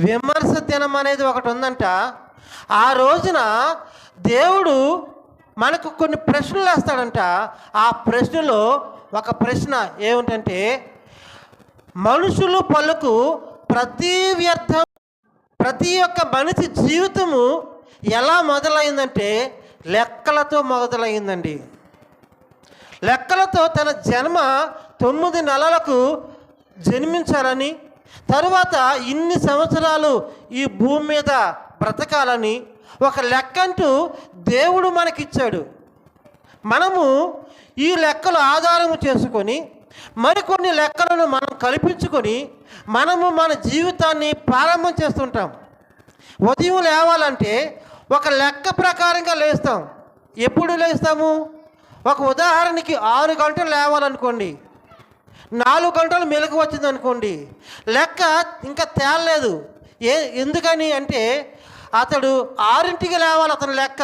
విమర్శ దినం అనేది ఒకటి ఉందంట. ఆ రోజున దేవుడు మనకు కొన్ని ప్రశ్నలు వేస్తాడంట. ఆ ప్రశ్నలో ఒక ప్రశ్న ఏమిటంటే, మనుషులు పలుకు ప్రతి వ్యర్థం, ప్రతి ఒక్క మనిషి జీవితము ఎలా మొదలైందంటే లెక్కలతో మొదలైందండి. లెక్కలతో తన జన్మ 9 నెలలకు జన్మించాలని, తరువాత ఇన్ని సంవత్సరాలు ఈ భూమి మీద బ్రతకాలని ఒక లెక్కంటూ దేవుడు మనకిచ్చాడు. మనము ఈ లెక్కలు ఆధారము చేసుకొని మరికొన్ని లెక్కలను మనం కల్పించుకొని మనము మన జీవితాన్ని ప్రారంభం చేస్తుంటాం. ఉదయం లేవాలంటే ఒక లెక్క ప్రకారంగా లేస్తాం. ఎప్పుడు లేస్తాము? ఒక ఉదాహరణకి 6 గంటలు లేవాలనుకోండి, 4 గంటలు మెలకు వచ్చింది అనుకోండి, లెక్క ఇంకా తేలలేదు. ఎందుకని అంటే అతడు 6ంటికి లేవాలి అతను లెక్క,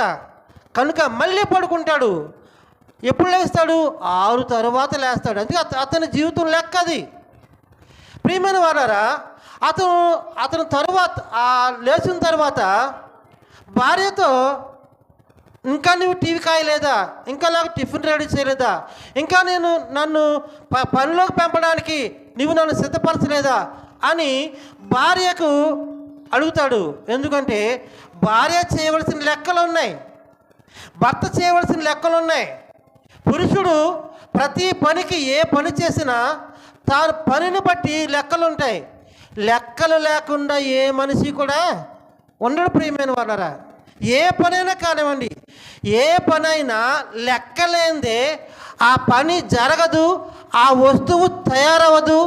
కనుక మళ్ళీ పడుకుంటాడు. ఎప్పుడు లేస్తాడు? 6 తర్వాత లేస్తాడు. అందుకే అతని జీవితం లెక్క అది. ప్రియమైన వారారా, అతను తరువాత లేచిన తర్వాత భార్యతో, ఇంకా నువ్వు టీవీ కాయలేదా, ఇంకా నాకు టిఫిన్ రెడీ చేయలేదా, ఇంకా నన్ను పనిలోకి పెంపడానికి నువ్వు నన్ను సిద్ధపరచలేదా అని భార్యకు అడుగుతాడు. ఎందుకంటే భార్య చేయవలసిన లెక్కలు ఉన్నాయి, భర్త చేయవలసిన లెక్కలు ఉన్నాయి. పురుషుడు ప్రతి పనికి ఏ పని చేసినా తాను పనిని బట్టి లెక్కలు ఉంటాయి. లెక్కలు లేకుండా ఏ మనిషి కూడా ఉండడు. ప్రియమైన వాళ్ళరా, ఏ పనైనా కానివ్వండి, ఏ పనైనా లెక్కలేందే ఆ పని జరగదు, ఆ వస్తువు తయారవ్వదు,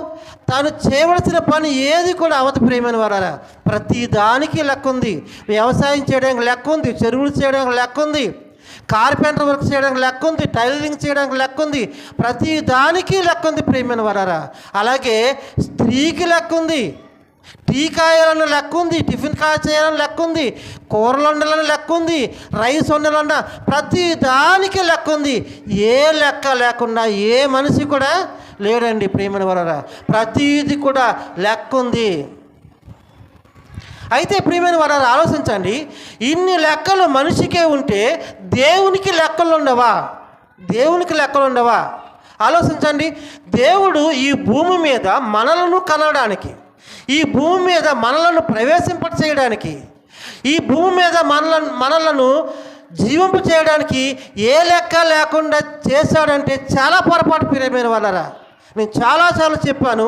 తాను చేయవలసిన పని ఏది కూడా అవదు. ప్రియమైన వారారా, ప్రతి దానికి లెక్క ఉంది. వ్యవసాయం చేయడానికి లెక్క ఉంది, చెరువులు చేయడానికి లెక్క ఉంది, కార్పెంటర్ వర్క్ చేయడానికి లెక్క ఉంది, టైలరింగ్ చేయడానికి లెక్క ఉంది, ప్రతి దానికి లెక్క ఉంది. ప్రియమైన వారారా, అలాగే స్త్రీకి లెక్క ఉంది. టీ కాయాలని లెక్క ఉంది, టిఫిన్ చేయాలని లెక్క ఉంది, కూరలు వండాలని లెక్క ఉంది, రైస్ వండాలన్నా ప్రతి దానికి లెక్క ఉంది. ఏ లెక్క లేకుండా ఏ మనిషి కూడా లేడండి. ప్రియమైన వారారా, ప్రతిది కూడా లెక్క ఉంది. అయితే ప్రియమైన వారారా, ఆలోచించండి, ఇన్ని లెక్కలు మనిషికే ఉంటే దేవునికి లెక్కలు ఉండవా? దేవునికి లెక్కలు ఉండవా? ఆలోచించండి. దేవుడు ఈ భూమి మీద మనలను కనడానికి, ఈ భూమి మీద మనలను ప్రవేశింప చేయడానికి, ఈ భూమి మీద మనలను జీవింపు చేయడానికి ఏ లెక్క లేకుండా చేశాడంటే చాలా పొరపాటు. ప్రియమైన వాళ్ళరా, నేను చాలాసార్లు చెప్పాను,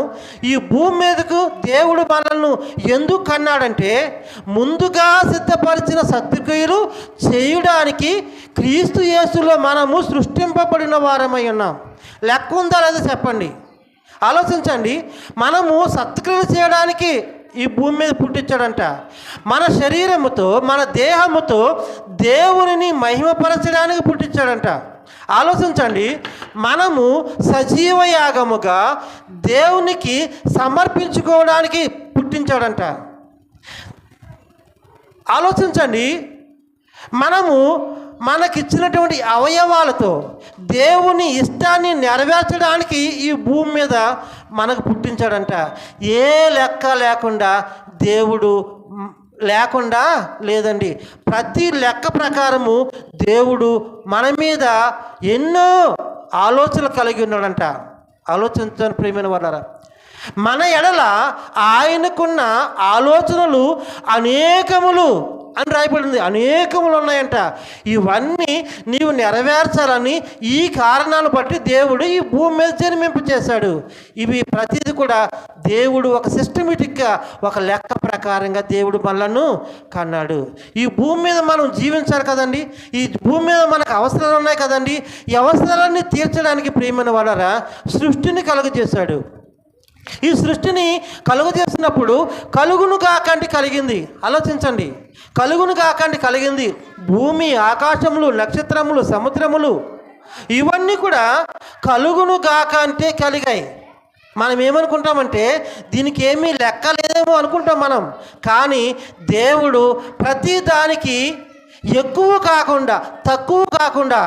ఈ భూమి మీదకు దేవుడు మనల్ని ఎందుకు కన్నాడంటే ముందుగా సిద్ధపరిచిన సత్క్రియలు చేయడానికి క్రీస్తు యేసులో మనము సృష్టింపబడిన వారమై ఉన్నాం. లెక్క ఉందా లేదా చెప్పండి, ఆలోచించండి. మనము సత్క్రియలు చేయడానికి ఈ భూమి మీద పుట్టించాడంట. మన శరీరముతో, మన దేహముతో దేవునిని మహిమపరచడానికి పుట్టించాడంట. ఆలోచించండి, మనము సజీవ యాగముగా దేవునికి సమర్పించుకోవడానికి పుట్టించాడంట. ఆలోచించండి, మనము మనకిచ్చినటువంటి అవయవాలతో దేవుని ఇష్టాన్ని నెరవేర్చడానికి ఈ భూమి మీద మనకు పుట్టించాడంట. ఏ లెక్క లేకుండా దేవుడు లేకుండా లేదండి. ప్రతి లెక్క ప్రకారము దేవుడు మన మీద ఎన్నో ఆలోచనలు కలిగి ఉన్నాడంట. ఆలోచించని ప్రియమైన వాళ్ళారా, మన ఎడల ఆయనకున్న ఆలోచనలు అనేకములు అని రాయబడింది. అనేకములు ఉన్నాయంట. ఇవన్నీ నీవు నెరవేర్చాలని ఈ కారణాలు బట్టి దేవుడు ఈ భూమి మీద జన్మింప చేశాడు. ఇవి ప్రతిదీ కూడా దేవుడు ఒక సిస్టమేటిక్గా, ఒక లెక్క ప్రకారంగా దేవుడు మనలను కన్నాడు. ఈ భూమి మీద మనం జీవించాలి కదండి, ఈ భూమి మీద మనకు అవసరాలు ఉన్నాయి కదండి. ఈ అవసరాలన్నీ తీర్చడానికి ప్రియమైన వాళ్ళరా సృష్టిని కలుగజేశాడు. ఈ సృష్టిని కలుగజేసినప్పుడు కలుగును కాకండి కలిగింది. ఆలోచించండి, కలుగును కాకండి కలిగింది. భూమి, ఆకాశములు, నక్షత్రములు, సముద్రములు ఇవన్నీ కూడా కలుగును కాక అంటే కలిగాయి. మనం ఏమనుకుంటామంటే దీనికి ఏమీ లెక్క లేదేమో అనుకుంటాం మనం. కానీ దేవుడు ప్రతి దానికి ఎక్కువ కాకుండా తక్కువ కాకుండా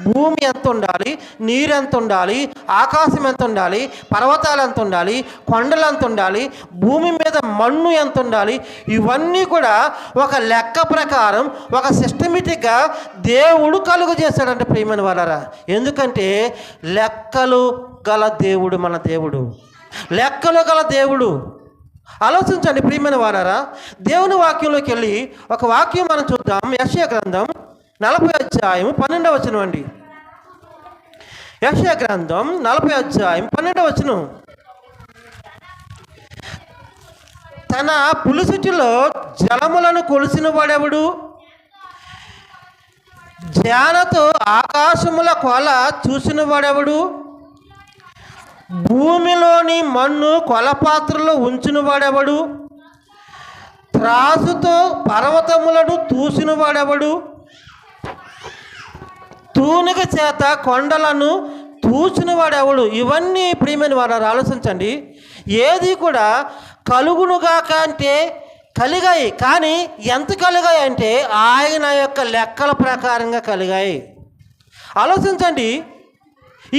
భూమి ఎంత ఉండాలి, నీరు ఎంత ఉండాలి, ఆకాశం ఎంత ఉండాలి, పర్వతాలు ఎంత ఉండాలి, కొండలు ఎంత ఉండాలి, భూమి మీద మన్ను ఎంత ఉండాలి, ఇవన్నీ కూడా ఒక లెక్క ప్రకారం ఒక సిస్టమేటిక్గా దేవుడు కలుగు చేశాడంటే ప్రియమైన వాళ్ళారా. ఎందుకంటే లెక్కలు గల దేవుడు మన దేవుడు, లెక్కలు గల దేవుడు. ఆలోచించండి ప్రియమైన వారారా. దేవుని వాక్యంలోకి వెళ్ళి ఒక వాక్యం మనం చూద్దాం. యెషయా గ్రంథం 40 అధ్యాయం 12వ వచనం అండి. యెషయా గ్రంథం 40 అధ్యాయం 12వ వచనం. తన పులిసిటిలో జలములను కొలిసిన వాడెవడు? జ్ఞానతో ఆకాశముల కొల చూసిన వాడెవడు? భూమిలోని మన్ను కొలపాత్రలో ఉంచిన వాడెవడు? త్రాసుతో పర్వతములను తూసిన వాడెవడు? తూనిక చేత కొండలను తూచిన వాడెవడు? ఇవన్నీ ప్రియమైన వారు ఆలోచించండి. ఏది కూడా కలుగునుగాక అంటే కలిగాయి, కానీ ఎంత కలిగాయి అంటే ఆయన యొక్క లెక్కల ప్రకారంగా కలిగాయి. ఆలోచించండి.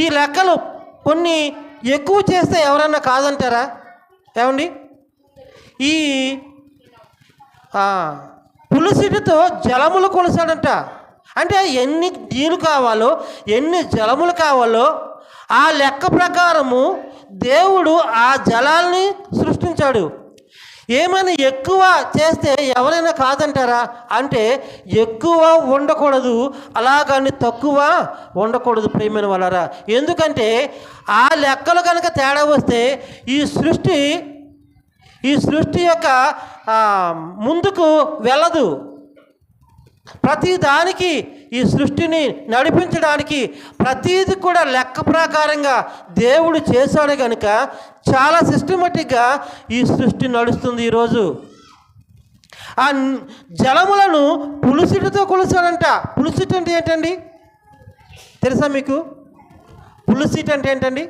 ఈ లెక్కలు కొన్ని ఎక్కువ చేస్తే ఎవరన్నా కాదంటారా? ఏమండి, ఈ పులిసిటితో జలములు కొలిసాడంట. అంటే ఎన్ని నీళ్ళు కావాలో, ఎన్ని జలములు కావాలో ఆ లెక్క ప్రకారము దేవుడు ఆ జలాల్ని సృష్టించాడు. ఏమైనా ఎక్కువ చేస్తే ఎవరైనా కాదంటారా? అంటే ఎక్కువ ఉండకూడదు, అలాగని తక్కువ ఉండకూడదు ప్రియమైన వాళ్ళారా. ఎందుకంటే ఆ లెక్కలు కనుక తేడా వస్తే ఈ సృష్టి యొక్క ముందుకు వెళ్ళదు. ప్రతి దానికి ఈ సృష్టిని నడిపించడానికి ప్రతీది కూడా లెక్క ప్రకారంగా దేవుడు చేశాడు కనుక చాలా సిస్టమేటిక్గా ఈ సృష్టి నడుస్తుంది. ఈరోజు ఆ జలములను పులిసిటితో కొలిసాడంట. పులిసిటి అంటే ఏంటండి తెలుసా మీకు? పులిసిటి అంటే ఏంటండి?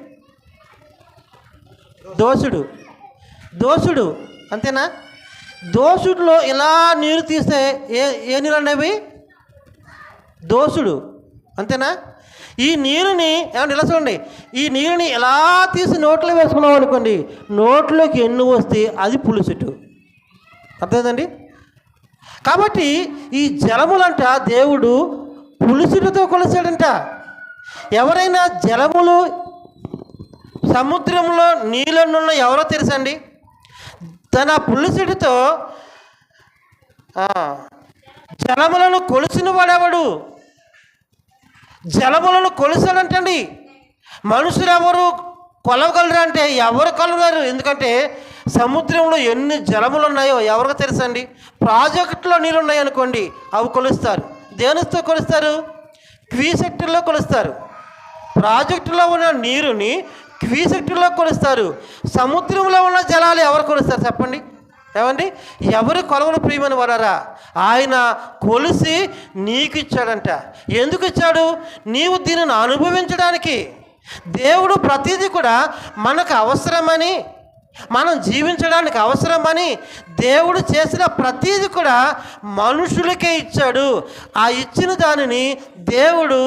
దోషుడు అంతేనా? దోషుడిలో ఇలా నీరు తీస్తే ఏ నీరు అనేవి? దోషుడు అంతేనా? ఈ నీరుని ఏమంటే ఇలా చూడండి, ఈ నీరుని ఎలా తీసి నోట్లో వేసుకున్నాం అనుకోండి, నోట్లోకి ఎన్ని వస్తే అది పులిసిటు. అర్థమైందండి? కాబట్టి ఈ జలములంట దేవుడు పులిసిటితో కొలిసాడంట. ఎవరైనా జలములు సముద్రంలో నీళ్ళనున్న ఎవరో తెలుసండి? తన పులిసిటితో జలములను కొలిసిన వాడెవడు? జలములను కొలిసాడంటండి. మనుషులు ఎవరు కొలవగలరు అంటే ఎవరు కొలవలేరు. ఎందుకంటే సముద్రంలో ఎన్ని జలములు ఉన్నాయో ఎవరికి తెలుసండి? ప్రాజెక్టులో నీళ్ళు ఉన్నాయనుకోండి, అవి కొలుస్తారు. దేనితో కొలుస్తారు? క్వీసెక్టుల్లో కొలుస్తారు. ప్రాజెక్టులో ఉన్న నీరుని క్వీసెక్టుల్లో కొలుస్తారు. సముద్రంలో ఉన్న జలాలు ఎవరు కొలుస్తారు చెప్పండి? ఏమండి, ఎవరు కొలవలు ప్రియమైన వారారా. ఆయన కొలిసి నీకు ఇచ్చాడంట. ఎందుకు ఇచ్చాడు? నీవు దీనిని అనుభవించడానికి. దేవుడు ప్రతిదీ కూడా మనకు అవసరమని, మనం జీవించడానికి అవసరమని దేవుడు చేసిన ప్రతిదీ కూడా మనుషులకే ఇచ్చాడు. ఆ ఇచ్చిన దానిని దేవుడు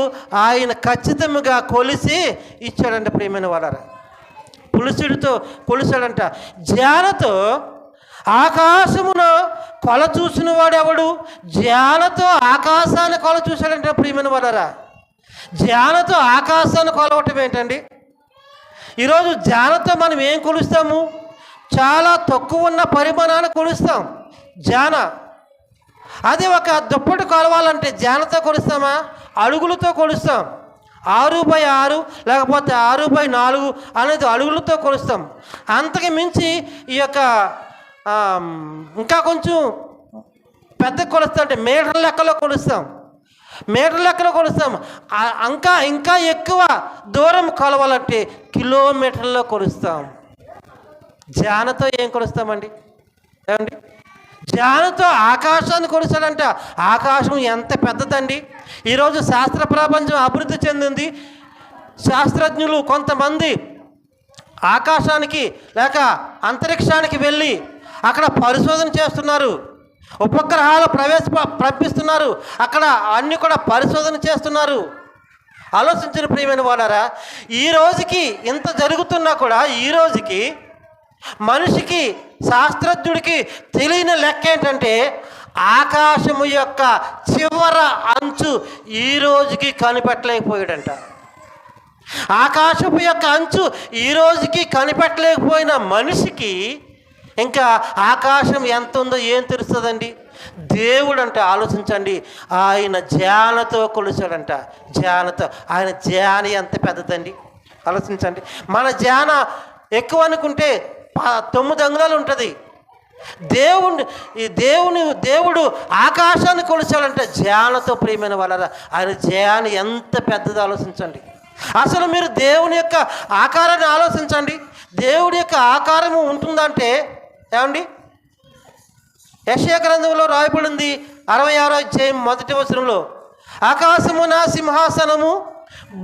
ఆయన ఖచ్చితంగా కొలిసి ఇచ్చాడంట ప్రియమైన వారారా. పులిసిడితో కొలిసాడంట. జ్ఞానతో ఆకాశమున కొల చూసిన వాడెవడు? జ్ఞానతో ఆకాశాన్ని కొల చూశాడంటే ప్రియమైన వారారా. జ్ఞానతో ఆకాశాన్ని కొలవటం ఏంటండి? ఈరోజు జ్ఞానతో మనం ఏం కొలుస్తాము? చాలా తక్కువ ఉన్న పరిమాణాన్ని కొలుస్తాం జ్ఞాన. అదే ఒక దుప్పటి కొలవాలంటే జ్ఞానతో కొలుస్తామా? అడుగులతో కొలుస్తాం. 6x6 లేకపోతే 6x4 అనేది అడుగులతో కొలుస్తాం. అంతకు మించి ఈ యొక్క ఇంకా కొంచెం పెద్ద కొలుస్తాం అంటే మీటర్ లెక్కలో కొలుస్తాం. మీటర్ లెక్కలో కొలుస్తాం. ఇంకా ఎక్కువ దూరం కొలవాలంటే కిలోమీటర్లో కొలుస్తాం. జ్ఞానతో ఏం కొలుస్తామండి? ఏమండి, జ్ఞానంతో ఆకాశాన్ని కొలిచాడంట. ఆకాశం ఎంత పెద్దదండి! ఈరోజు శాస్త్ర ప్రపంచం అభివృద్ధి చెందింది. శాస్త్రజ్ఞులు కొంతమంది ఆకాశానికి లేక అంతరిక్షానికి వెళ్ళి అక్కడ పరిశోధన చేస్తున్నారు. ఉపగ్రహాలు పంపిస్తున్నారు, అక్కడ అన్ని కూడా పరిశోధన చేస్తున్నారు. ఆలోచించిన ప్రియమైన వాళ్ళారా, ఈ రోజుకి ఇంత జరుగుతున్నా కూడా ఈ రోజుకి మనిషికి, శాస్త్రజ్ఞుడికి తెలియని లెక్క ఏంటంటే ఆకాశము యొక్క చివర అంచు ఈ రోజుకి కనిపెట్టలేకపోయాడంట. ఆకాశపు యొక్క అంచు ఈ రోజుకి కనిపెట్టలేకపోయిన మనిషికి ఇంకా ఆకాశం ఎంత ఉందో ఏం తెలుస్తుందండి? దేవుడు అంటే ఆలోచించండి, ఆయన జ్ఞానతో కొలిచాడంట. జ్ఞానతో, ఆయన జ్ఞాన ఎంత పెద్దదండి ఆలోచించండి. మన జ్ఞాన ఎక్కువ అనుకుంటే 9 అంగుళాలు ఉంటుంది. దేవుడు ఆకాశాన్ని కొలిచాడంటే జ్ఞానతో. ప్రియమైన వాళ్ళ, ఆయన జ్ఞానం ఎంత పెద్దదో ఆలోచించండి. అసలు మీరు దేవుని యొక్క ఆకారాన్ని ఆలోచించండి. దేవుడి యొక్క ఆకారము ఉంటుందంటే ఏమండి? యెషయా గ్రంథంలో రాయబడింది 66వ అధ్యాయం 1వ వచనంలో, ఆకాశము నా సింహాసనము,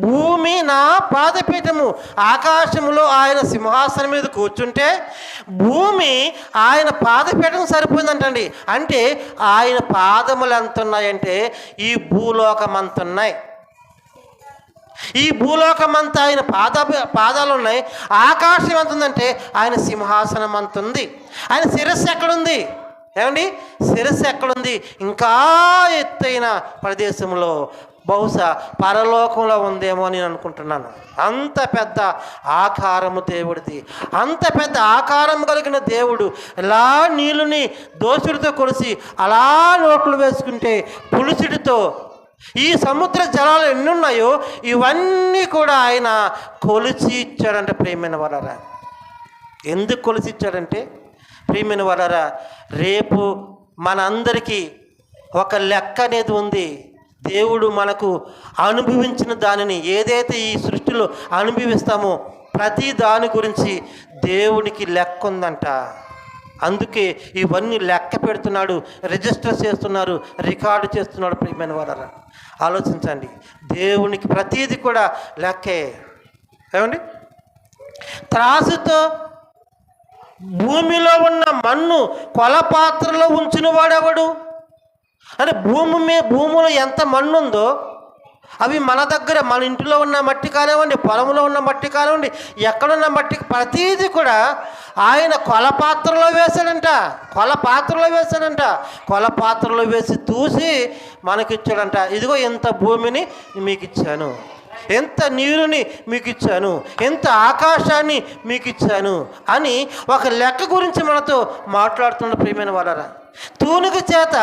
భూమి నా పాదపీఠము. ఆకాశములో ఆయన సింహాసనం మీద కూర్చుంటే భూమి ఆయన పాదపీఠం సరిపోయిందంటండి. అంటే ఆయన పాదములు ఎంత ఉన్నాయంటే ఈ భూలోకం అంత ఉన్నాయి. ఈ భూలోకమంతా ఆయన పాదాలు ఉన్నాయి. ఆకాశం ఎంత ఉందంటే ఆయన సింహాసనం అంత ఉంది. ఆయన శిరస్సు ఎక్కడుంది? ఏమండి, శిరస్సు ఎక్కడుంది? ఇంకా ఎత్తైన ప్రదేశంలో, బహుశా పరలోకంలో ఉందేమో అని నేను అనుకుంటున్నాను. అంత పెద్ద ఆకారము దేవుడిది. అంత పెద్ద ఆకారం కలిగిన దేవుడు ఇలా నీళ్ళని దోసుడితో కొలిసి అలా నోట్లు వేసుకుంటే పులుసుడితో ఈ సముద్ర జలాలు ఎన్ని ఉన్నాయో ఇవన్నీ కూడా ఆయన కొలిచి ఇచ్చాడంటే ప్రియమైన వాళ్ళరా. ఎందుకు కొలిచి ఇచ్చాడంటే ప్రియమైన వాళ్ళరా, రేపు మనందరికీ ఒక లెక్క అనేది ఉంది. దేవుడు మనకు అనుభవించిన దానిని, ఏదైతే ఈ సృష్టిలో అనుభవిస్తామో ప్రతి దాని గురించి దేవునికి లెక్క ఉందంట. అందుకే ఇవన్నీ లెక్క పెడుతున్నాడు, రిజిస్టర్ చేస్తున్నారు, రికార్డు చేస్తున్నాడు. ప్రియమైన వాళ్ళరా, ఆలోచించండి. దేవునికి ప్రతీది కూడా లెక్కే. ఏమండి, త్రాసుతో భూమిలో ఉన్న మన్ను కొలపాత్రలో ఉంచిన వాడెవడు? అంటే భూమిలో ఎంత మన్ను ఉందో అవి మన దగ్గర, మన ఇంటిలో ఉన్న మట్టి కానివ్వండి, పొలంలో ఉన్న మట్టి కానివ్వండి, ఎక్కడున్న మట్టి, ప్రతీది కూడా ఆయన కొలపాత్రలో వేశాడంట. కొలపాత్రలో వేసి తూసి మనకిచ్చాడంట. ఇదిగో ఇంత భూమిని మీకు ఇచ్చాను, ఎంత నీరుని మీకు ఇచ్చాను, ఎంత ఆకాశాన్ని మీకు ఇచ్చాను అని ఒక లెక్క గురించి మనతో మాట్లాడుతున్న ప్రియమైన వాళ్ళరా. తూనుగు చేత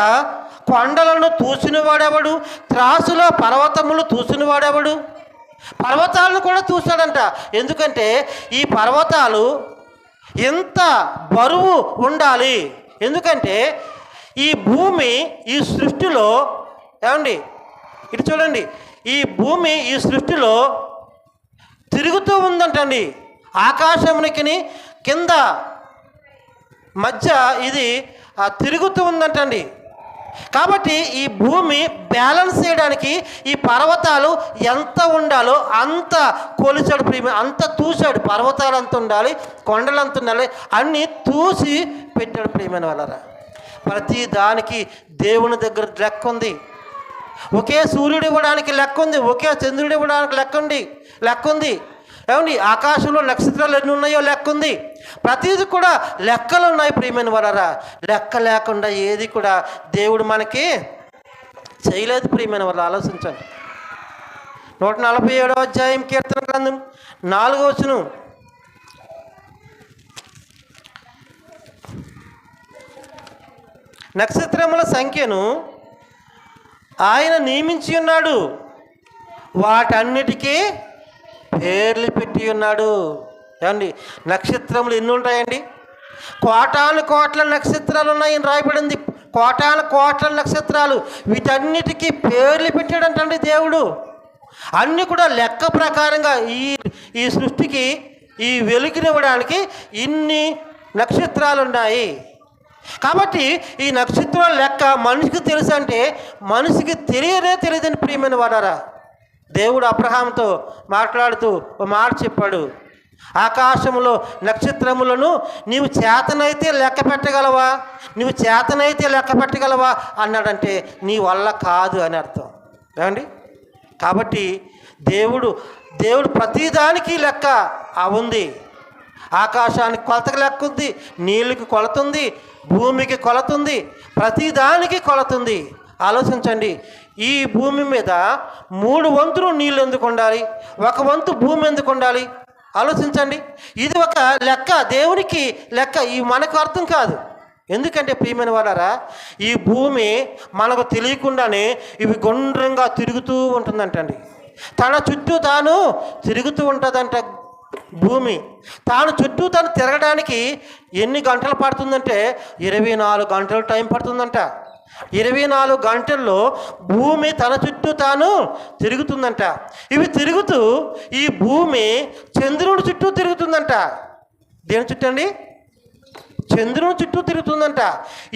కొండలను తూసిన వాడెవడు? త్రాసులో పర్వతములు తూసిన వాడెవడు? పర్వతాలను కూడా చూశాడంట. ఎందుకంటే ఈ పర్వతాలు ఎంత బరువు ఉండాలి? ఎందుకంటే ఈ భూమి ఈ సృష్టిలో, ఏమండి ఇటు చూడండి, ఈ భూమి ఈ సృష్టిలో తిరుగుతూ ఉందంటండి. ఆకాశమునికి కింద మధ్య ఇది తిరుగుతూ ఉందంటండి. కాబట్టి ఈ భూమి బ్యాలెన్స్ చేయడానికి ఈ పర్వతాలు ఎంత ఉండాలో అంత కొలిచాడు ప్రియమైన, అంత తూసాడు. పర్వతాలు అంత ఉండాలి, కొండలు అంత ఉండాలి, అన్నీ తూసి పెట్టాడు ప్రియమైన వాళ్ళరా. ప్రతి దానికి దేవుని దగ్గర లెక్క ఉంది. ఒకే సూర్యుడు ఇవ్వడానికి లెక్క ఉంది, ఒకే చంద్రుడు ఇవ్వడానికి లెక్క ఉంది. ఏమండి, ఆకాశంలో నక్షత్రాలు ఎన్ని ఉన్నాయో లెక్క ఉంది. ప్రతిదీ కూడా లెక్కలు ఉన్నాయి ప్రియమైన వాళ్ళరా. లెక్క లేకుండా ఏది కూడా దేవుడు మనకి చేయలేదు ప్రియమైన వాళ్ళు. ఆలోచించండి. 147వ అధ్యాయం కీర్తన గ్రంథం 4వ వచనం, నక్షత్రముల సంఖ్యను ఆయన నియమించి ఉన్నాడు, వాటన్నిటికీ పేర్లు పెట్టి ఉన్నాడు. ఏమండి, నక్షత్రములు ఎన్ని ఉంటాయండి? కోటాను కోట్ల నక్షత్రాలు ఉన్నాయని రాయబడింది. కోటాను కోట్ల నక్షత్రాలు, వీటన్నిటికీ పేర్లు పెట్టాడంటండి దేవుడు. అన్నీ కూడా లెక్క ప్రకారంగా ఈ సృష్టికి ఈ వెలుగునివ్వడానికి ఇన్ని నక్షత్రాలు ఉన్నాయి. కాబట్టి ఈ నక్షత్రాల లెక్క మనిషికి తెలుసు అంటే మనిషికి తెలియదని ప్రియమైన వాడారా. దేవుడు అబ్రహాంతో మాట్లాడుతూ ఒక మాట చెప్పాడు, ఆకాశంలో నక్షత్రములను నీవు చేతనైతే లెక్క పెట్టగలవా, నీవు చేతనైతే లెక్క పెట్టగలవా అన్నాడంటే నీ వల్ల కాదు అని అర్థం. ఏమండి? కాబట్టి దేవుడు ప్రతిదానికి లెక్క ఉంది. ఆకాశానికి కొలతకి లెక్క ఉంది, నీళ్ళకి కొలత ఉంది, భూమికి కొలత ఉంది, ప్రతిదానికి కొలత ఉంది. ఆలోచించండి, ఈ భూమి మీద 3 వంతులు నీళ్ళు ఎందుకు ఉండాలి, 1 వంతు భూమి ఎందుకు ఉండాలి? ఆలోచించండి. ఇది ఒక లెక్క, దేవునికి లెక్క. ఇవి మనకు అర్థం కాదు. ఎందుకంటే ప్రియమైన వారారా, ఈ భూమి మనకు తెలియకుండానే ఇవి గుండ్రంగా తిరుగుతూ ఉంటుందంటండి. తన చుట్టూ తాను తిరుగుతూ ఉంటుందంట భూమి. చుట్టూ తాను తిరగడానికి ఎన్ని గంటలు పడుతుందంటే 24 గంటలు టైం పడుతుందంట. 24 గంటల్లో భూమి తన చుట్టూ తాను తిరుగుతుందంట. ఇవి తిరుగుతూ ఈ భూమి చంద్రుని చుట్టూ తిరుగుతుందంట. దేని చుట్టూ అండి? చంద్రుని చుట్టూ తిరుగుతుందంట.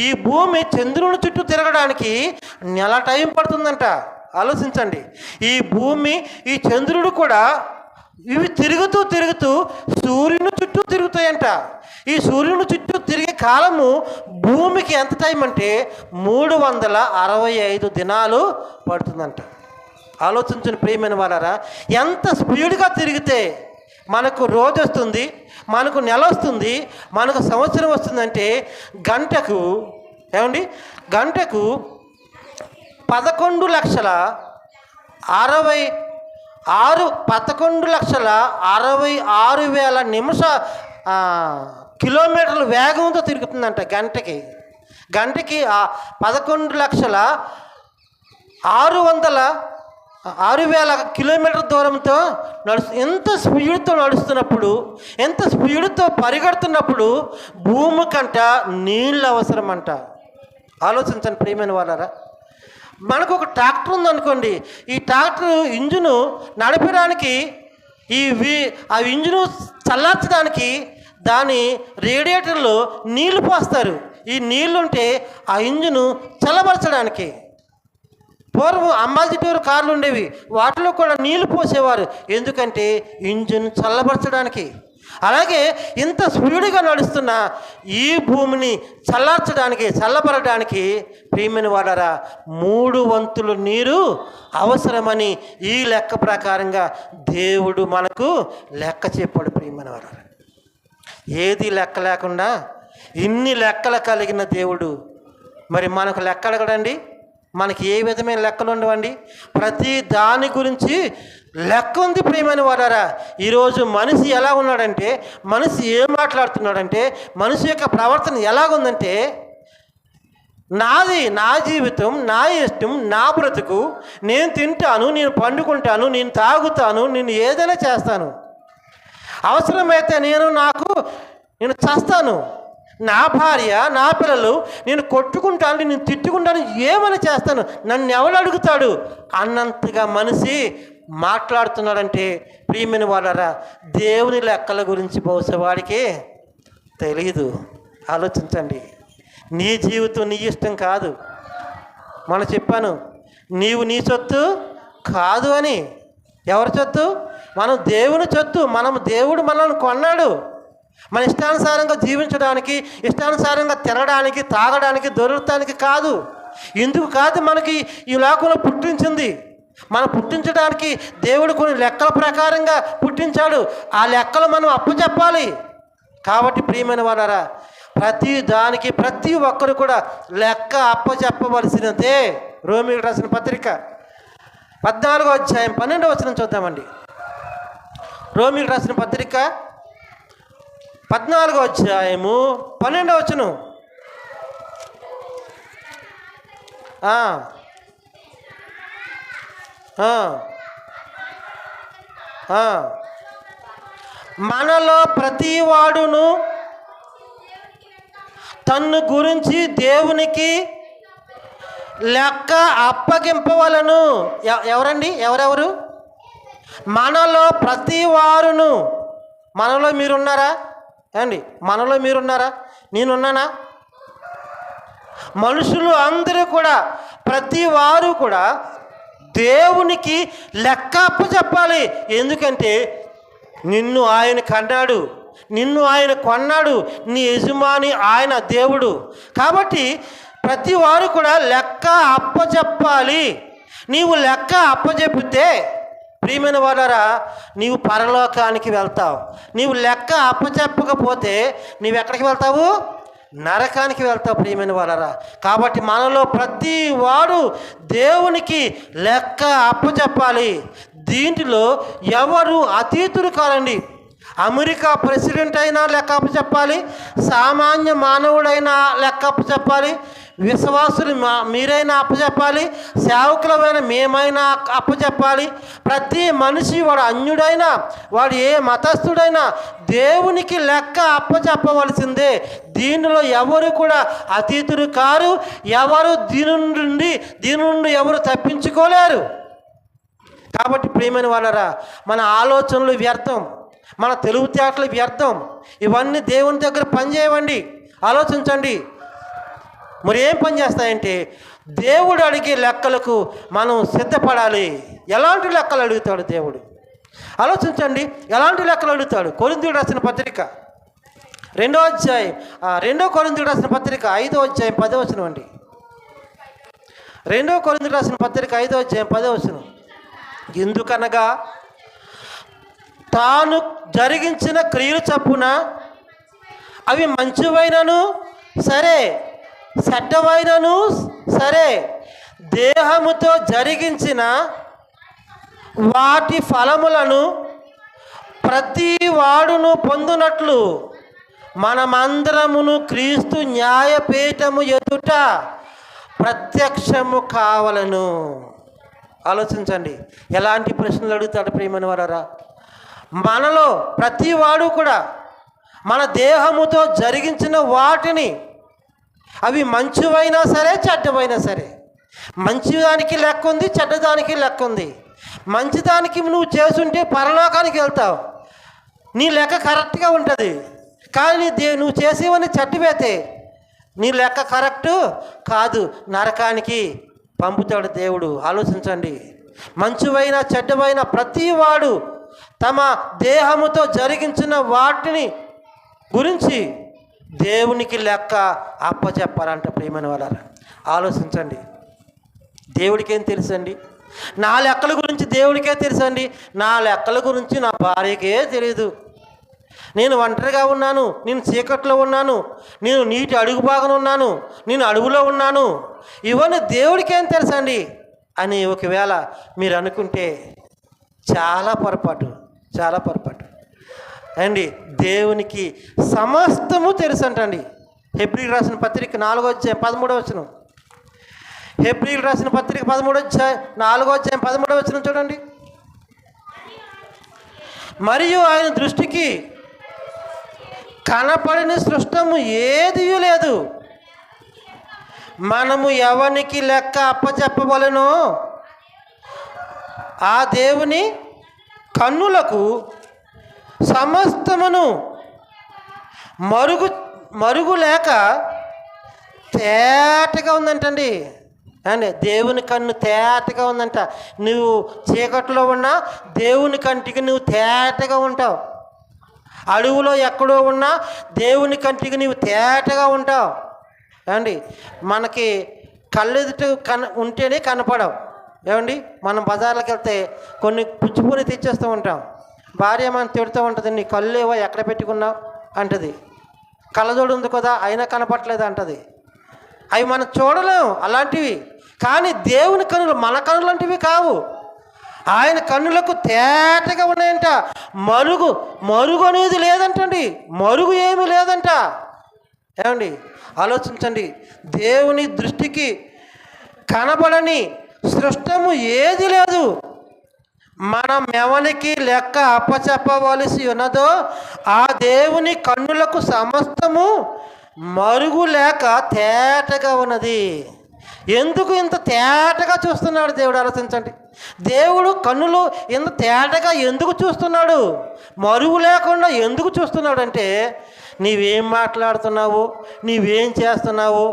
ఈ భూమి చంద్రుని చుట్టూ తిరగడానికి నెల టైం పడుతుందంట. ఆలోచించండి. ఈ భూమి, ఈ చంద్రుడు కూడా ఇవి తిరుగుతూ సూర్యుని చుట్టూ తిరుగుతాయంట. ఈ సూర్యుని చుట్టూ తిరిగే కాలము భూమికి ఎంత టైం అంటే 365 దినాలు పడుతుందంట. ఆలోచించండి ప్రియమైన వారారా, ఎంత స్పీడ్గా తిరిగితే మనకు రోజు వస్తుంది, మనకు నెల వస్తుంది, మనకు సంవత్సరం వస్తుందంటే గంటకు 11,66,000 కిలోమీటర్ల వేగంతో తిరుగుతుందంట గంటకి. 11,66,000 కిలోమీటర్ దూరంతో ఎంత స్పీడ్తో నడుస్తున్నప్పుడు, ఎంత స్పీడ్తో పరిగెడుతున్నప్పుడు భూమి కంట నీళ్ళు అవసరం అంట. ఆలోచించండి ప్రియమైన వాళ్ళారా. మనకు ఒక ట్రాక్టర్ ఉందనుకోండి, ఈ ట్రాక్టర్ ఇంజను నడపడానికి ఆ ఇంజను చల్లార్చడానికి దాని రేడియేటర్లో నీళ్లు పోస్తారు. ఈ నీళ్లుంటే ఆ ఇంజను చల్లబరచడానికి. పూర్వం అంబాసిడర్ కార్లు ఉండేవి, వాటిలో కూడా నీళ్లు పోసేవారు. ఎందుకంటే ఇంజిన్ చల్లబరచడానికి. అలాగే ఇంత స్పీడ్గా నడుస్తున్న ఈ భూమిని చల్లబరడానికి ప్రియమైన వాడారా 3 వంతులు నీరు అవసరమని ఈ లెక్క ప్రకారంగా దేవుడు మనకు లెక్క చెప్పాడు. ప్రియమైన వాడారా, ఏది లెక్క లేకుండా ఇన్ని లెక్కలు కలిగిన దేవుడు మరి మనకు లెక్క అడగడండి? మనకి ఏ విధమైన లెక్కలు ఉండవండి? ప్రతి దాని గురించి లెక్క ఉంది. ప్రియమైన వాడారా, ఈరోజు మనిషి ఎలా ఉన్నాడంటే, మనిషి ఏం మాట్లాడుతున్నాడంటే, మనిషి యొక్క ప్రవర్తన ఎలాగుందంటే, నా జీవితం, నా ఇష్టం, నా బ్రతుకు, నేను తింటాను, నేను పండుకుంటాను, నేను తాగుతాను, నేను ఏదైనా చేస్తాను, అవసరమైతే నేను చేస్తాను, నా భార్య, నా పిల్లలు, నేను కొట్టుకుంటాను, నేను తిట్టుకుంటాను, ఏమైనా చేస్తాను, నన్ను ఎవరు అడుగుతాడు అన్నంతగా మనిషి మాట్లాడుతున్నాడంటే ప్రియమైన వాళ్ళారా, దేవుని లెక్కల గురించి బహుశా వాడికి తెలీదు. ఆలోచించండి. నీ జీవితం నీ ఇష్టం కాదు. మనం చెప్పాను, నీవు నీ సొత్తు కాదు అని. ఎవరి సొత్తు? మనం దేవుని సొత్తు. దేవుడు మనల్ని కొన్నాడు. మన ఇష్టానుసారంగా జీవించడానికి, ఇష్టానుసారంగా తినడానికి, తాగడానికి, దొరకడానికి కాదు. ఇందుకు కాదు మనకి ఈ లోకంలో పుట్టించింది. మనం పుట్టించడానికి దేవుడు కొన్ని లెక్కల ప్రకారంగా పుట్టించాడు. ఆ లెక్కలు మనం అప్పచెప్పాలి. కాబట్టి ప్రియమైన వారారా, ప్రతి దానికి ప్రతి ఒక్కరు కూడా లెక్క అప్పచెప్పవలసినదే. రోమీయులకు రాసిన పత్రిక 14వ అధ్యాయం 12వ వచనం చూద్దామండి. రోమీయులకు రాసిన పత్రిక 14వ అధ్యాయము 12వ వచనం. మనలో ప్రతి వాడును తన్ను గురించి దేవునికి లెక్క అప్పగింపవలను. ఎవరండి? ఎవరెవరు? మనలో ప్రతి వారును. మనలో మీరున్నారా అండి? మనలో మీరున్నారా? నేనున్నానా? మనుషులు అందరూ కూడా, ప్రతి వారు కూడా దేవునికి లెక్క అప్పచెప్పాలి. ఎందుకంటే నిన్ను ఆయన కన్నాడు, నిన్ను ఆయన కొన్నాడు, నీ యజమాని ఆయన దేవుడు. కాబట్టి ప్రతి వారు కూడా లెక్క అప్పచెప్పాలి. నీవు లెక్క అప్పచెప్పితే ప్రియమైన వాళ్ళారా నీవు పరలోకానికి వెళ్తావు. నీవు లెక్క అప్పచెప్పకపోతే నీవు ఎక్కడికి వెళ్తావు? నరకానికి వెళ్తావు ప్రియమైన వాళ్ళారా. కాబట్టి మనలో ప్రతి వాడు దేవునికి లెక్క అప్పచెప్పాలి. దీంట్లో ఎవరు అతీతులు కారండి. అమెరికా ప్రెసిడెంట్ అయినా లెక్క అప్పచెప్పాలి, సామాన్య మానవుడైనా లెక్క అప్పచెప్పాలి, విశ్వాసులు మీరైనా అప్పచెప్పాలి, సేవకులమైన మేమైనా అప్పచెప్పాలి. ప్రతి మనిషి వాడు అన్యుడైనా వాడు ఏ మతస్థుడైనా దేవునికి లెక్క అప్పచెప్పవలసిందే. దీనిలో ఎవరు కూడా అతీతులు కారు. ఎవరు దీని నుండి ఎవరు తప్పించుకోలేరు. కాబట్టి ప్రియమైన వాళ్ళరా మన ఆలోచనలు వ్యర్థం, మన తెలివితేటలు వ్యర్థం. ఇవన్నీ దేవుని దగ్గర పనిచేయవండి. ఆలోచించండి. మరి ఏం పని చేస్తాయంటే దేవుడు అడిగే లెక్కలకు మనం సిద్ధపడాలి. ఎలాంటి లెక్కలు అడుగుతాడు దేవుడు? ఆలోచించండి. ఎలాంటి లెక్కలు అడుగుతాడు? కొరింథీయులకు రాసిన పత్రిక 2వ అధ్యాయం 2 కొరింథీయులకు రాసిన పత్రిక 5వ అధ్యాయం 10వ వచనం అండి. 2 కొరింథీయులకు రాసిన పత్రిక 5వ అధ్యాయం 10వ వచనం. ఎందుకనగా తాను జరిగించిన క్రియలు చప్పున అవి మంచివైనను సరే, చెడ్డవైనను సరే, దేహముతో జరిగించిన వాటి ఫలములను ప్రతి వాడును పొందునట్లు మనమందరమును క్రీస్తు న్యాయపీఠము ఎదుట ప్రత్యక్షము కావలను. ఆలోచించండి. ఎలాంటి ప్రశ్నలు అడుగుతాడు ప్రియమైన వారా? మనలో ప్రతి వాడు కూడా మన దేహముతో జరిగించిన వాటిని, అవి మంచివైనా సరే చెడ్డవైనా సరే, మంచిదానికి లెక్క ఉంది, చెడ్డదానికి లెక్క ఉంది. మంచిదానికి నువ్వు చేసుంటే పరలోకానికి వెళ్తావు, నీ లెక్క కరెక్ట్గా ఉంటుంది. కానీ నువ్వు చేసేవన్నీ చెడ్డవైతే నీ లెక్క కరెక్టు కాదు, నరకానికి పంపుతాడు దేవుడు. ఆలోచించండి. మంచివైన చెడ్డవైన ప్రతి వాడు తమ దేహముతో జరిగించిన వాటిని గురించి దేవునికి లెక్క అప్పచెప్పాలంట ప్రియమైన వాళ్ళారా. ఆలోచించండి. దేవుడికేం తెలుసండి? నా లెక్కల గురించి దేవుడికే తెలుసండి. నా లెక్కల గురించి నా భార్యకే తెలియదు. నేను ఒంటరిగా ఉన్నాను, నేను చీకట్లో ఉన్నాను, నేను నీటి అడుగు భాగం ఉన్నాను, నేను అడుగులో ఉన్నాను, ఇవన్నీ దేవుడికేం తెలుసండి అని ఒకవేళ మీరు అనుకుంటే చాలా పొరపాటు అండి. దేవునికి సమస్తము తెలుసు అంటండి. హెబ్రీయులకు రాసిన పత్రిక 4వ అధ్యాయం 13వ వచనం. హెబ్రీయులకు రాసిన పత్రిక 4వ అధ్యాయం 13వ వచనం చూడండి. మరియు ఆయన దృష్టికి కనపడిన సృష్టము ఏదీ లేదు. మనము ఎవరికి లెక్క అప్పచెప్పవలెనో ఆ దేవుని కన్నులకు సమస్తమును మరుగు లేక తేటగా ఉందంటండి. అండి దేవుని కన్ను తేటగా ఉందంట. నువ్వు చీకట్లో ఉన్నా దేవుని కంటికి నువ్వు తేటగా ఉంటావు. అడవులో ఎక్కడో ఉన్నా దేవుని కంటికి నువ్వు తేటగా ఉంటావు. ఏమండి మనకి కళ్ళెదుట ఉంటేనే కనపడవు. ఏమండి మనం బజార్లకు వెళ్తే కొన్ని పుచ్చిపూరి తెచ్చేస్తూ ఉంటాం. భార్య మనం తిడుతూ ఉంటుంది, నీ కళ్ళు ఏవో ఎక్కడ పెట్టుకున్నావు అంటది. కళ్ళజోడు ఉంది కదా అయినా కనపట్లేదు అంటది. అవి మనం చూడలేము అలాంటివి. కానీ దేవుని కన్నులు మన కన్నులు లాంటివి కావు. ఆయన కన్నులకు తేటగా ఉన్నాయంట. మరుగు అనేది లేదంటండి. మరుగు ఏమీ లేదంట. ఏమండి ఆలోచించండి. దేవుని దృష్టికి కనబడని సృష్టము ఏది లేదు. మనం ఎవరికి లెక్క అప్పచెప్పవలసి ఉన్నదో ఆ దేవుని కన్నులకు సమస్తము మరుగు లేక తేటగా ఉన్నది. ఎందుకు ఇంత తేటగా చూస్తున్నాడు దేవుడు? ఆలోచించండి. దేవుడు కన్నులు ఇంత తేటగా ఎందుకు చూస్తున్నాడు? మరుగు లేకుండా ఎందుకు చూస్తున్నాడు అంటే నీవేం మాట్లాడుతున్నావు, నీవేం చేస్తున్నావు,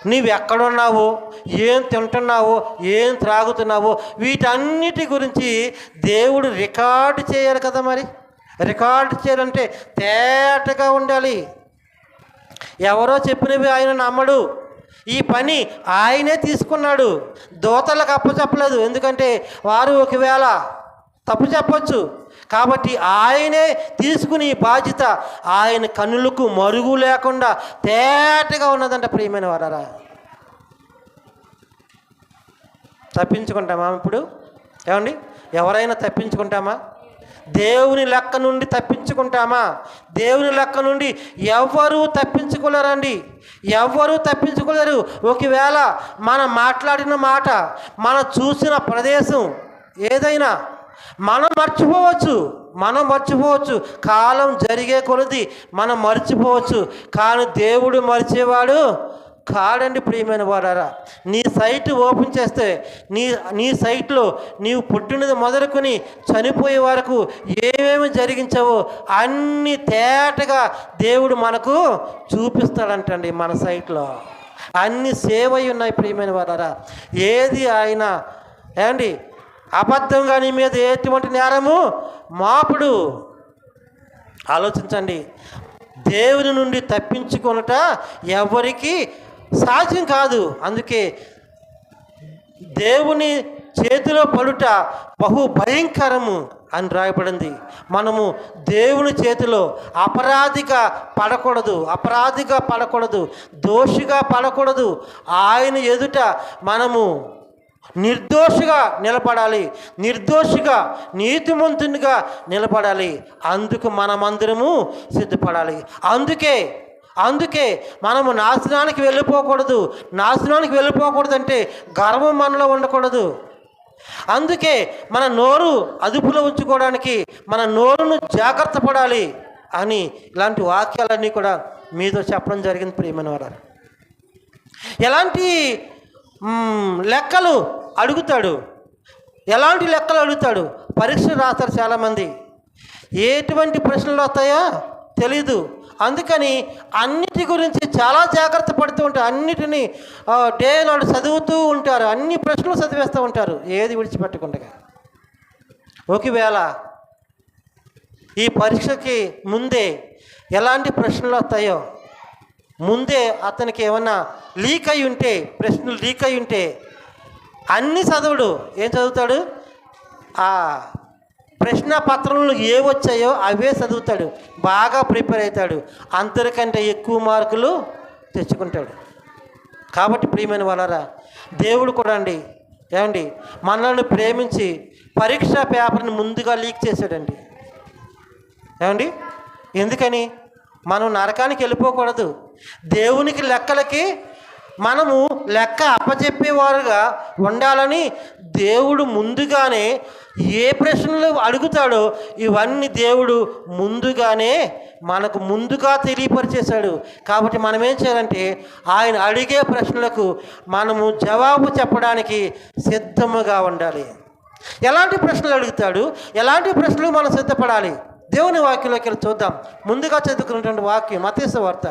నీవెక్కడున్నావో, ఏం తింటున్నావో, ఏం త్రాగుతున్నావో, వీటన్నిటి గురించి దేవుడు రికార్డు చేయాలి కదా. మరి రికార్డు చేయాలంటే తేటగా ఉండాలి. ఎవరో చెప్పినవి ఆయన నమ్మడు. ఈ పని ఆయనే తీసుకున్నాడు, దూతలకు అప్పచెప్పలేదు. ఎందుకంటే వారు ఒకవేళ తప్పు చెప్పచ్చు. కాబట్టి ఆయనే తీసుకుని ఈ బాధ్యత ఆయన కన్నులకు మరుగు లేకుండా తేటగా ఉన్నదంట. ప్రియమైన వారారా, తప్పించుకుంటామా ఇప్పుడు? ఏమండి, ఎవరైనా తప్పించుకుంటామా? దేవుని లెక్క నుండి తప్పించుకుంటామా? దేవుని లెక్క నుండి ఎవరు తప్పించుకోలేరండి, ఎవరు తప్పించుకోలేరు. ఒకవేళ మనం మాట్లాడిన మాట, మనం చూసిన ప్రదేశం ఏదైనా మనం మర్చిపోవచ్చు. కాలం జరిగే కొలది మనం మర్చిపోవచ్చు. కానీ దేవుడు మర్చేవాడు కాడండి. ప్రియమైన వారారా, నీ సైట్ ఓపెన్ చేస్తే నీ సైట్లో నీవు పుట్టినది మొదలుకొని చనిపోయే వరకు ఏమేమి జరిగించావో అన్ని తేటగా దేవుడు మనకు చూపిస్తాడంటండి. మన సైట్లో అన్ని సేవ్ అయి ఉన్నాయి. ప్రియమైన వారారా, ఏది ఆయన ఏమండి అబద్ధంగా నీ మీద ఎటువంటి నేరము మాపుడు. ఆలోచించండి, దేవుని నుండి తప్పించుకొనుట ఎవరికి సాధ్యం కాదు. అందుకే దేవుని చేతిలో పడుట బహు భయంకరము అని రాయబడింది. మనము దేవుని చేతిలో అపరాధిగా పడకూడదు, దోషిగా పడకూడదు. ఆయన ఎదుట మనము నిర్దోషిగా నిలబడాలి, నిర్దోషిగా నీతిమంతునిగా నిలబడాలి. అందుకు మనమందరము సిద్ధపడాలి. అందుకే మనము నాశనానికి వెళ్ళిపోకూడదు అంటే గర్వం మనలో ఉండకూడదు. అందుకే మన నోరు అదుపులో ఉంచుకోవడానికి మన నోరును జాగ్రత్త పడాలి అని ఇలాంటి వాక్యాలన్నీ కూడా మీతో చెప్పడం జరిగింది. ప్రియమైన వారు, ఎలాంటి లెక్కలు అడుగుతాడు, పరీక్ష రాస్తారు చాలామంది. ఎటువంటి ప్రశ్నలు వస్తాయో తెలీదు. అందుకని అన్నిటి గురించి చాలా జాగ్రత్త పడుతూ ఉంటారు. అన్నిటినీ డే నాడు చదువుతూ ఉంటారు, అన్ని ప్రశ్నలు చదివేస్తూ ఉంటారు, ఏది విడిచిపెట్టకుండా. ఒకవేళ ఈ పరీక్షకి ముందే ఎలాంటి ప్రశ్నలు వస్తాయో ముందే అతనికి ఏమన్నా ప్రశ్నలు లీక్ అయి ఉంటే అన్నీ చదవడు. ఏం చదువుతాడు? ఆ ప్రశ్న పత్రంలో ఏ వచ్చాయో అవే చదువుతాడు, బాగా ప్రిపేర్ అవుతాడు, అందరికంటే ఎక్కువ మార్కులు తెచ్చుకుంటాడు. కాబట్టి ప్రియమైన వాళ్ళారా, దేవుడు కూడా ఏమండి మనల్ని ప్రేమించి పరీక్ష పేపర్ని ముందుగా లీక్ చేశాడండి. ఏమండి, ఎందుకని? మనం నరకానికి వెళ్ళిపోకూడదు. దేవునికి లెక్కలకి మనము లెక్క అప్పచెప్పేవారుగా ఉండాలని దేవుడు ముందుగానే ఏ ప్రశ్నలు అడుగుతాడో ఇవన్నీ దేవుడు ముందుగా తెలియపరిచేశాడు. కాబట్టి మనం ఏం చేయాలంటే ఆయన అడిగే ప్రశ్నలకు మనము జవాబు చెప్పడానికి సిద్ధముగా ఉండాలి. ఎలాంటి ప్రశ్నలు అడుగుతాడు, ఎలాంటి ప్రశ్నలు మనం సిద్ధపడాలి? దేవుని వాక్యంలోకి వెళ్ళి చూద్దాం. ముందుగా చదువుకున్నటువంటి వాక్యం మత్తయి సువార్త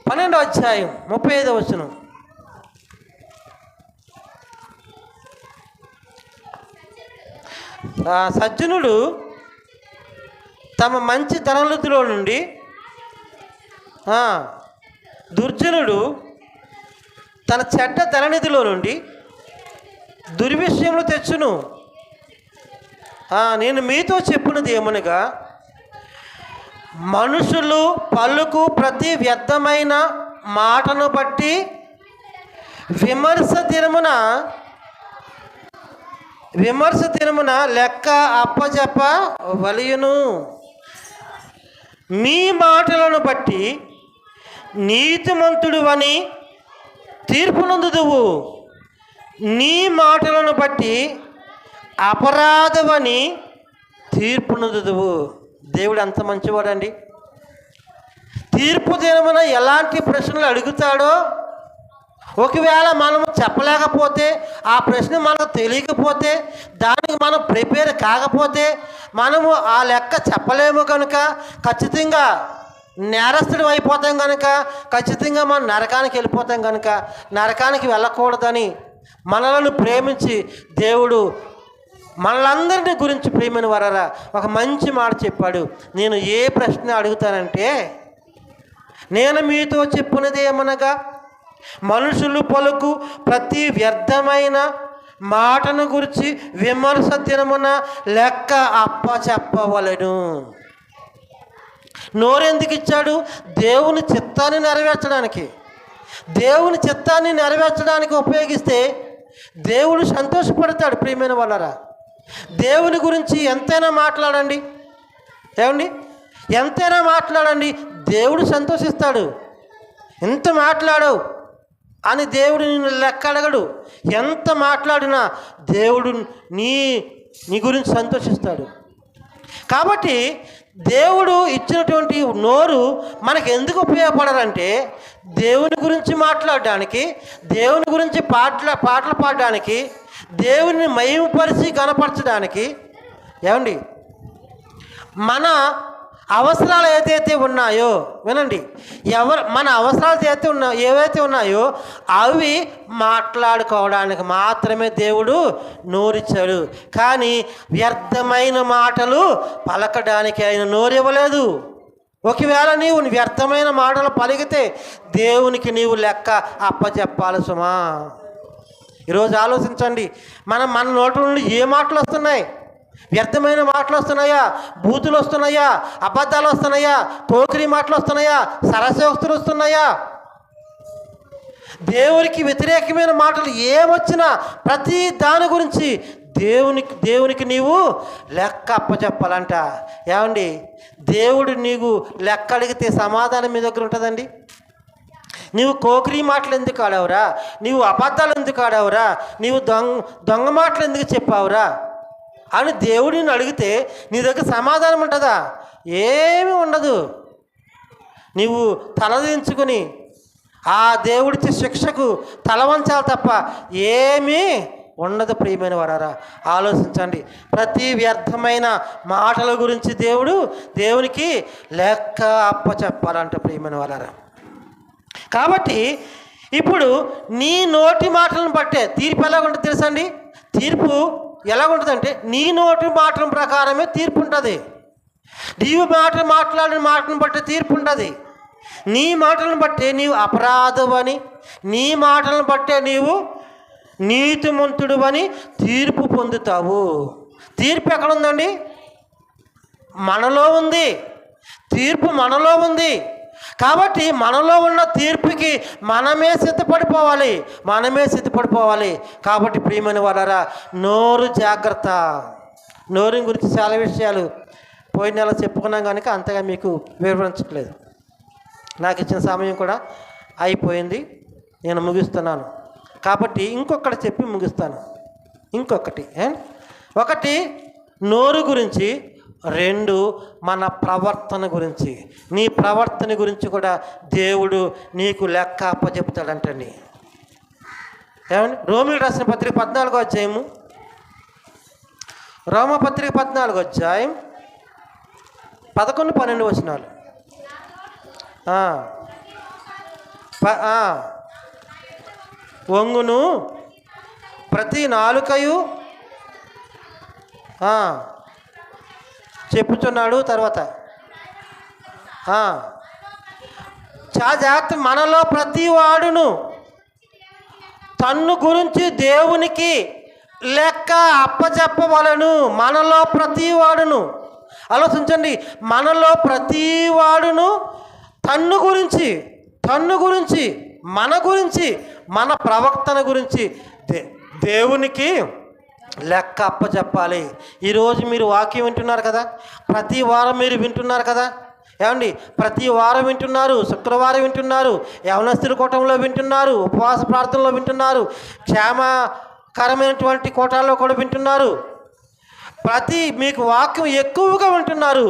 12వ అధ్యాయం 35వ వచనం. సజ్జనుడు తమ మంచి ధననిధిలో నుండి, దుర్జనుడు తన చెడ్డ ధననిధిలో నుండి దుర్విషయములు తెచ్చును. నేను మీతో చెప్పినది ఏమనగా, మనుషులు పలుకు ప్రతి వ్యర్థమైన మాటను బట్టి విమర్శ దినమున లెక్క అప్పచెప్ప వలయును. మీ మాటలను బట్టి నీతిమంతుడు అని తీర్పునందుదువు, నీ మాటలను బట్టి అపరాధమని తీర్పునందుదువు. దేవుడు అంత మంచివాడండి. తీర్పు దినమున ఎలాంటి ప్రశ్నలు అడుగుతాడో, ఒకవేళ మనం చెప్పలేకపోతే, ఆ ప్రశ్న మనకు తెలియకపోతే, దానికి మనం ప్రిపేర్ కాకపోతే, మనము ఆ లెక్క చెప్పలేము కనుక ఖచ్చితంగా నేరస్తుడు అయిపోతాం కనుక ఖచ్చితంగా మనం నరకానికి వెళ్ళిపోతాం కనుక నరకానికి వెళ్ళకూడదని మనలను ప్రేమించి దేవుడు మనలందరినీ గురించి ప్రేమైన వారారా ఒక మంచి మాట చెప్పాడు. నేను ఏ ప్రశ్న అడుగుతానంటే, నేను మీతో చెప్పున్నది ఏమనగా మనుషులు పలుకు ప్రతి వ్యర్థమైన మాటను గురించి విమర్శ దినమున లెక్క అప్పచెప్పవలెను. నోరెందుకు ఇచ్చాడు? దేవుని చిత్తాన్ని నెరవేర్చడానికి. దేవుని చిత్తాన్ని నెరవేర్చడానికి ఉపయోగిస్తే దేవుడు సంతోషపడతాడు. ప్రియమైన వాళ్ళరా, దేవుని గురించి ఎంతైనా మాట్లాడండి, ఏమండి, ఎంతైనా మాట్లాడండి, దేవుడు సంతోషిస్తాడు. ఎంత మాట్లాడవు అని దేవుడు నిన్ను లెక్క అడగడు. ఎంత మాట్లాడినా దేవుడు నీ గురించి సంతోషిస్తాడు. కాబట్టి దేవుడు ఇచ్చినటువంటి నోరు మనకు ఎందుకు ఉపయోగపడాలంటే దేవుని గురించి మాట్లాడడానికి, దేవుని గురించి పాటలు పాడడానికి, దేవుని మహిమపరిచి కనపరచడానికి. ఏమండి, మన అవసరాలు ఏదైతే ఉన్నాయో వినండి, మన అవసరాలు ఏవైతే ఉన్నాయో అవి మాట్లాడుకోవడానికి మాత్రమే దేవుడు నోరిచ్చాడు. కానీ వ్యర్థమైన మాటలు పలకడానికి ఆయన నోరివ్వలేదు. ఒకవేళ నీవు వ్యర్థమైన మాటలు పలికితే దేవునికి నీవు లెక్క అప్పచెప్పాలి సుమా. ఈరోజు ఆలోచించండి, మన నోటి నుండి ఏ మాటలు వస్తున్నాయి? వ్యర్థమైన మాటలు వస్తున్నాయా? బూతులు వస్తున్నాయా? అబద్ధాలు వస్తున్నాయా? పోకిరి మాటలు వస్తున్నాయా? సరసోక్తులు వస్తున్నాయా? దేవునికి వ్యతిరేకమైన మాటలు ఏమొచ్చినా ప్రతి దాని గురించి దేవునికి నీవు లెక్క అప్పచెప్పాలంట. ఏమండి, దేవుడు నీవు లెక్క అడిగితే సమాధానం మీ దగ్గర ఉంటుందండి? నీవు కోకిరి మాటలు ఎందుకు ఆడావురా? నీవు అబద్ధాలు ఎందుకు ఆడావురా? నీవు దొంగ మాటలు ఎందుకు చెప్పావురా అని దేవుడిని అడిగితే నీ దగ్గర సమాధానం ఉంటుందా? ఏమీ ఉండదు. నీవు తలదించుకొని ఆ దేవుడిచ్చే శిక్షకు తలవంచాలి తప్ప ఏమీ ఉండదు. ప్రియమైన వారారా, ఆలోచించండి. ప్రతి వ్యర్థమైన మాటల గురించి దేవునికి లెక్క అప్పచెప్పాలంట. ప్రియమైన వారారా, కాబట్టి ఇప్పుడు నీ నోటి మాటలను బట్టే తీర్పు ఎలాగుంటుంది తెలుసండి? తీర్పు ఎలాగుంటుందంటే నీ నోటి మాటల ప్రకారమే తీర్పు ఉంటుంది. నీవు మాట్లాడిన మాటను బట్టి తీర్పు ఉంటుంది. నీ మాటలను బట్టే నీవు అపరాధం అని, నీ మాటలను బట్టే నీవు నీతిమంతుడు అని తీర్పు పొందుతావు. తీర్పు ఎక్కడుందండి? మనలో ఉంది. తీర్పు మనలో ఉంది. కాబట్టి మనలో ఉన్న తీర్పుకి మనమే సిద్ధపడిపోవాలి. కాబట్టి ప్రియమైన వారారా, నోరు జాగ్రత్త. నోరు గురించి చాలా విషయాలు పోయిన నెల చెప్పుకున్నాం కనుక అంతగా మీకు వివరించట్లేదు. నాకు ఇచ్చిన సమయం కూడా అయిపోయింది, నేను ముగిస్తున్నాను. కాబట్టి ఇంకొకటి చెప్పి ముగిస్తాను. ఒకటి నోరు గురించి, 2 మన ప్రవర్తన గురించి. నీ ప్రవర్తన గురించి కూడా దేవుడు నీకు లెక్క అప్పచెప్తాడంటండి. ఏమండి, రోమీయులకు రాసిన పత్రిక 14వ అధ్యాయము, రోమపత్రిక 14వ అధ్యాయం 11-12 వచనాలు. వంగును ప్రతి నాలుకయు చెప్పుచున్నాడు. తర్వాత చాలా జాగ్రత్త. మనలో ప్రతి వాడును తన్ను గురించి దేవునికి లెక్క అప్పచెప్పవలెను. మనలో ప్రతి వాడును, ఆలోచించండి, మనలో ప్రతి వాడును తన్ను గురించి మన గురించి, మన ప్రవర్తన గురించి దేవునికి లెక్క అప్పచెప్పాలి. ఈరోజు మీరు వాక్యం వింటున్నారు కదా, ప్రతి వారం మీరు వింటున్నారు కదా. ఏమండి, ప్రతి వారం వింటున్నారు, శుక్రవారం వింటున్నారు, యవనస్తుల కూటంలో వింటున్నారు, ఉపవాస ప్రార్థనలో వింటున్నారు, క్షేమకరమైనటువంటి కూటాల్లో కూడా వింటున్నారు. మీకు వాక్యం ఎక్కువగా వింటున్నారు.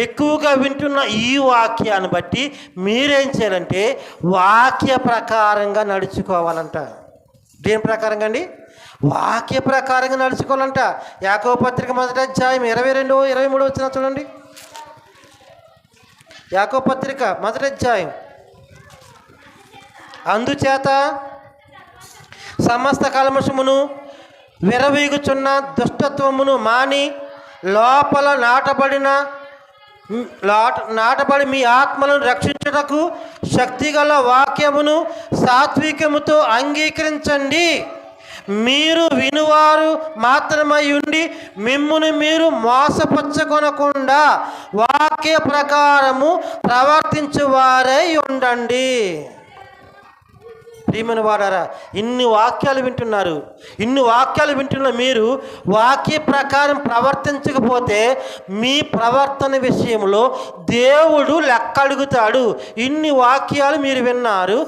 ఎక్కువగా వింటున్న ఈ వాక్యాన్ని బట్టి మీరేం చేయాలంటే వాక్య ప్రకారంగా నడుచుకోవాలంట. దేని ప్రకారంగా అండి? వాక్య ప్రకారంగా నడుచుకోవాలంట. యాకోబు పత్రిక 1వ అధ్యాయం 22-23 వచ్చిన చూడండి. యాకోబు పత్రిక 1వ అధ్యాయం. అందుచేత సమస్త కల్మషమును విరవీగుచున్న దుష్టత్వమును మాని లోపల నాటబడి మీ ఆత్మలను రక్షించుటకు శక్తిగల వాక్యమును సాత్వికముతో అంగీకరించండి. మీరు వినువారు మాత్రమై ఉండి మిమ్మును మీరు మోసపరచుకొనకుండా వాక్య ప్రకారము ప్రవర్తించువారై ఉండండి. ప్రియమైన వాడారా, ఇన్ని వాక్యాలు వింటున్న మీరు వాక్య ప్రకారం ప్రవర్తించకపోతే మీ ప్రవర్తన విషయంలో దేవుడు లెక్క అడుగుతాడు. ఇన్ని వాక్యాలు మీరు విన్నారు,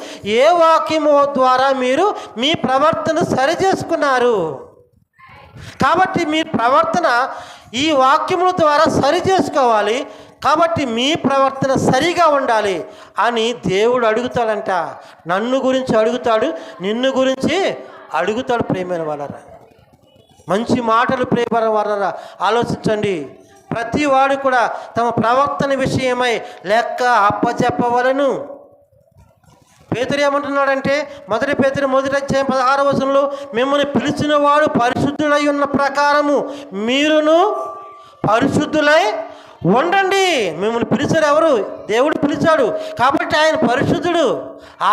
ఏ వాక్యము ద్వారా మీరు మీ ప్రవర్తన సరి చేసుకున్నారు? కాబట్టి మీ ప్రవర్తన ఈ వాక్యముల ద్వారా సరి చేసుకోవాలి. కాబట్టి మీ ప్రవర్తన సరిగా ఉండాలి అని దేవుడు అడుగుతాడంట. నన్ను గురించి అడుగుతాడు, నిన్ను గురించి అడుగుతాడు. ప్రియమైన వాళ్ళరా, మంచి మాటలు ప్రియమైన వాళ్ళరా ఆలోచించండి. ప్రతి వాడు కూడా తమ ప్రవర్తన విషయమై లెక్క అప్పచెప్పవలను. పేతురు ఏమంటున్నాడంటే 1 పేతురు 1వ అధ్యాయం 16వ వచనంలో, మిమ్మల్ని పిలిచిన వాడు పరిశుద్ధులై ఉన్న ప్రకారము మీరును పరిశుద్ధులై ఉండండి. మిమ్మల్ని పిలిచారు ఎవరు? దేవుడు పిలిచాడు. కాబట్టి ఆయన పరిశుద్ధుడు.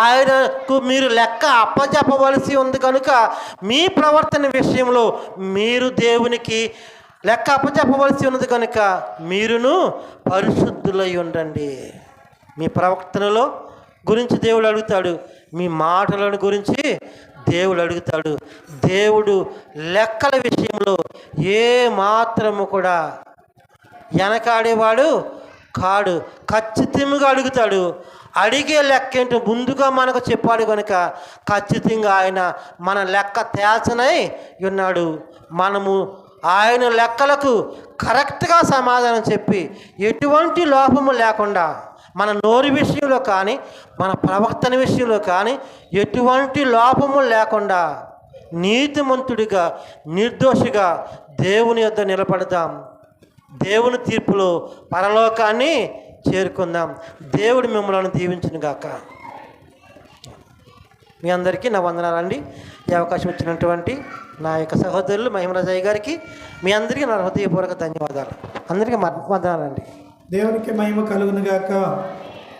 ఆయనకు మీరు లెక్క అప్పచెప్పవలసి ఉంది కనుక మీ ప్రవర్తన విషయంలో మీరు దేవునికి లెక్క అప్పచెప్పవలసి ఉన్నది కనుక మీరును పరిశుద్ధులై ఉండండి. మీ ప్రవర్తనలో గురించి దేవుడు అడుగుతాడు, మీ మాటలను గురించి దేవుడు అడుగుతాడు. దేవుడు లెక్కల విషయంలో ఏ మాత్రము కూడా వెనకాడేవాడు కాడు. ఖచ్చితంగా అడుగుతాడు. అడిగే లెక్క ఏంటో ముందుగా మనకు చెప్పాడు కనుక ఖచ్చితంగా ఆయన మన లెక్క తేల్చనై ఉన్నాడు. మనము ఆయన లెక్కలకు కరెక్ట్గా సమాధానం చెప్పి ఎటువంటి లోపము లేకుండా మన నోరు విషయంలో కానీ మన ప్రవర్తన విషయంలో కానీ ఎటువంటి లోపము లేకుండా నీతిమంతుడిగా నిర్దోషిగా దేవుని యొద్ద నిలబడదాం. దేవుని తీర్పులో పరలోకాన్ని చేరుకుందాం. దేవుడు మిమ్మల్ని దీవించును గాక. మీ అందరికీ నా వందనాలండి. ఈ అవకాశం ఇచ్చినటువంటి నా యొక్క సహోదరులు మహిమరాజయ్య గారికి మీ అందరికీ నా హృదయపూర్వక ధన్యవాదాలు. అందరికీ వందనాలండి. దేవునికి మహిమ కలుగును గాక.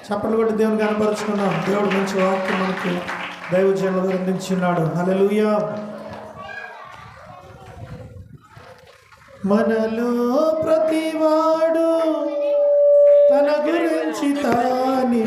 చప్పట్లు కొట్టి దేవుని కనపరుచుకున్నాం. దేవుడు మంచి వాక్యం మనకి దైవజనులు అందించున్నాడు. హల్లెలూయా. మనలో ప్రతివాడు తన గురించి తానే